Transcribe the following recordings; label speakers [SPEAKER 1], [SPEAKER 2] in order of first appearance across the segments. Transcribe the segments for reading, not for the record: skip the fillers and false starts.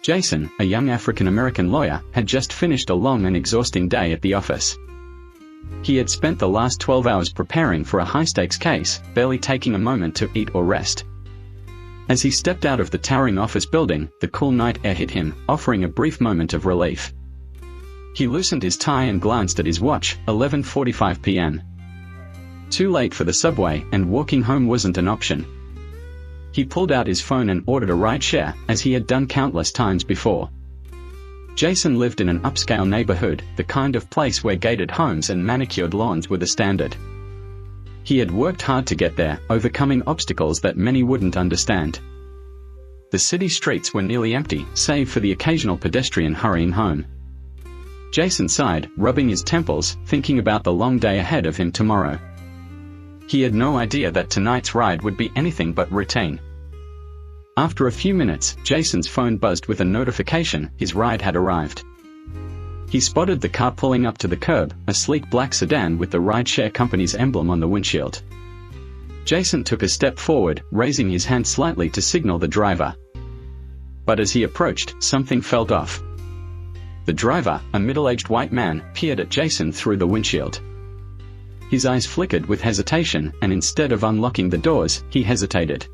[SPEAKER 1] Jason, a young African-American lawyer, had just finished a long and exhausting day at the office. He had spent the last 12 hours preparing for a high-stakes case, barely taking a moment to eat or rest. As he stepped out of the towering office building, the cool night air hit him, offering a brief moment of relief. He loosened his tie and glanced at his watch, 11:45 p.m. Too late for the subway, and walking home wasn't an option. He pulled out his phone and ordered a rideshare, as he had done countless times before. Jason lived in an upscale neighborhood, the kind of place where gated homes and manicured lawns were the standard. He had worked hard to get there, overcoming obstacles that many wouldn't understand. The city streets were nearly empty, save for the occasional pedestrian hurrying home. Jason sighed, rubbing his temples, thinking about the long day ahead of him tomorrow. He had no idea that tonight's ride would be anything but routine. After a few minutes, Jason's phone buzzed with a notification his ride had arrived. He spotted the car pulling up to the curb, a sleek black sedan with the rideshare company's emblem on the windshield. Jason took a step forward, raising his hand slightly to signal the driver. But as he approached, something felt off. The driver, a middle-aged white man, peered at Jason through the windshield. His eyes flickered with hesitation, and instead of unlocking the doors, he hesitated.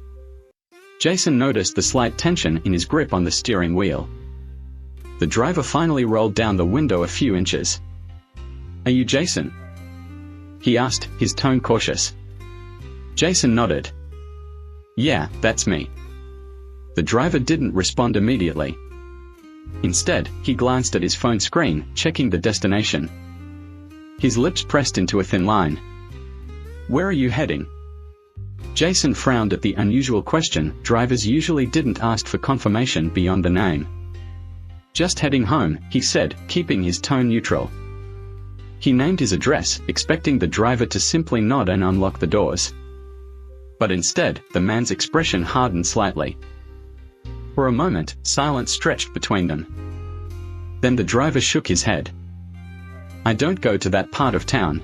[SPEAKER 1] Jason noticed the slight tension in his grip on the steering wheel. The driver finally rolled down the window a few inches. "Are you Jason?" he asked, his tone cautious. Jason nodded. "Yeah, that's me." The driver didn't respond immediately. Instead, he glanced at his phone screen, checking the destination. His lips pressed into a thin line. "Where are you heading?" Jason frowned at the unusual question. Drivers usually didn't ask for confirmation beyond the name. "Just heading home," he said, keeping his tone neutral. He named his address, expecting the driver to simply nod and unlock the doors. But instead, the man's expression hardened slightly. For a moment, silence stretched between them. Then the driver shook his head. "I don't go to that part of town."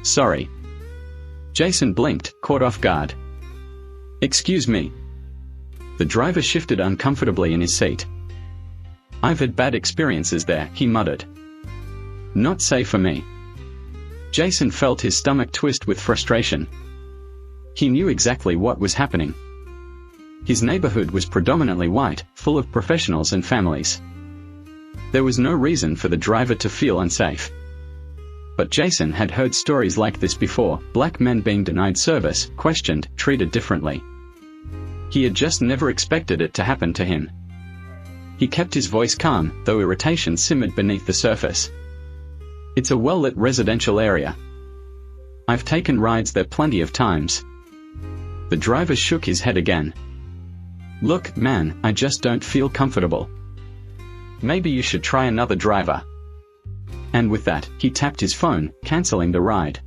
[SPEAKER 1] "Sorry." Jason blinked, caught off guard. "Excuse me." The driver shifted uncomfortably in his seat. "I've had bad experiences there," he muttered. "Not safe for me." Jason felt his stomach twist with frustration. He knew exactly what was happening. His neighborhood was predominantly white, full of professionals and families. There was no reason for the driver to feel unsafe. But Jason had heard stories like this before, black men being denied service, questioned, treated differently. He had just never expected it to happen to him. He kept his voice calm, though irritation simmered beneath the surface. "It's a well-lit residential area. I've taken rides there plenty of times." The driver shook his head again. "Look, man, I just don't feel comfortable. Maybe you should try another driver." And with that, he tapped his phone, canceling the ride.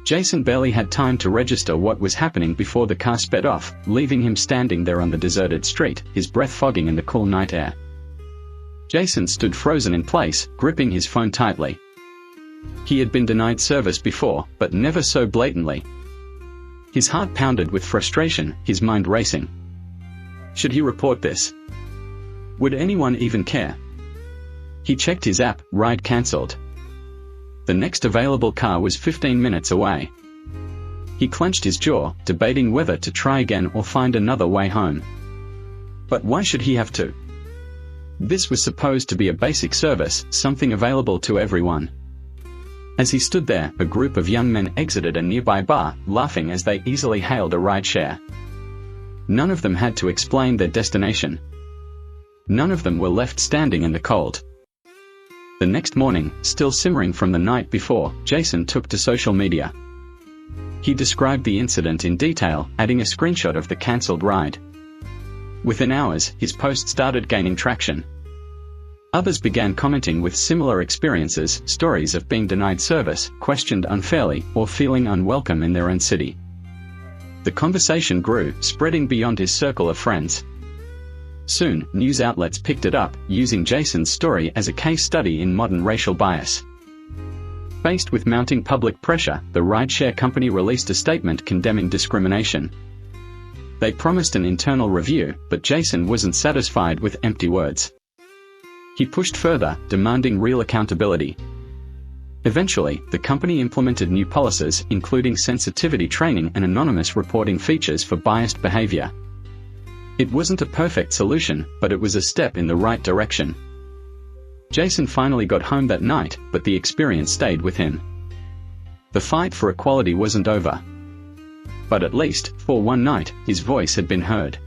[SPEAKER 1] Jason barely had time to register what was happening before the car sped off, leaving him standing there on the deserted street, his breath fogging in the cool night air. Jason stood frozen in place, gripping his phone tightly. He had been denied service before, but never so blatantly. His heart pounded with frustration, his mind racing. Should he report this? Would anyone even care? He checked his app, ride cancelled. The next available car was 15 minutes away. He clenched his jaw, debating whether to try again or find another way home. But why should he have to? This was supposed to be a basic service, something available to everyone. As he stood there, a group of young men exited a nearby bar, laughing as they easily hailed a rideshare. None of them had to explain their destination. None of them were left standing in the cold. The next morning, still simmering from the night before, Jason took to social media. He described the incident in detail, adding a screenshot of the cancelled ride. Within hours, his post started gaining traction. Others began commenting with similar experiences, stories of being denied service, questioned unfairly, or feeling unwelcome in their own city. The conversation grew, spreading beyond his circle of friends. Soon, news outlets picked it up, using Jason's story as a case study in modern racial bias. Faced with mounting public pressure, the rideshare company released a statement condemning discrimination. They promised an internal review, but Jason wasn't satisfied with empty words. He pushed further, demanding real accountability. Eventually, the company implemented new policies, including sensitivity training and anonymous reporting features for biased behavior. It wasn't a perfect solution, but it was a step in the right direction. Jason finally got home that night, but the experience stayed with him. The fight for equality wasn't over. But at least, for one night, his voice had been heard.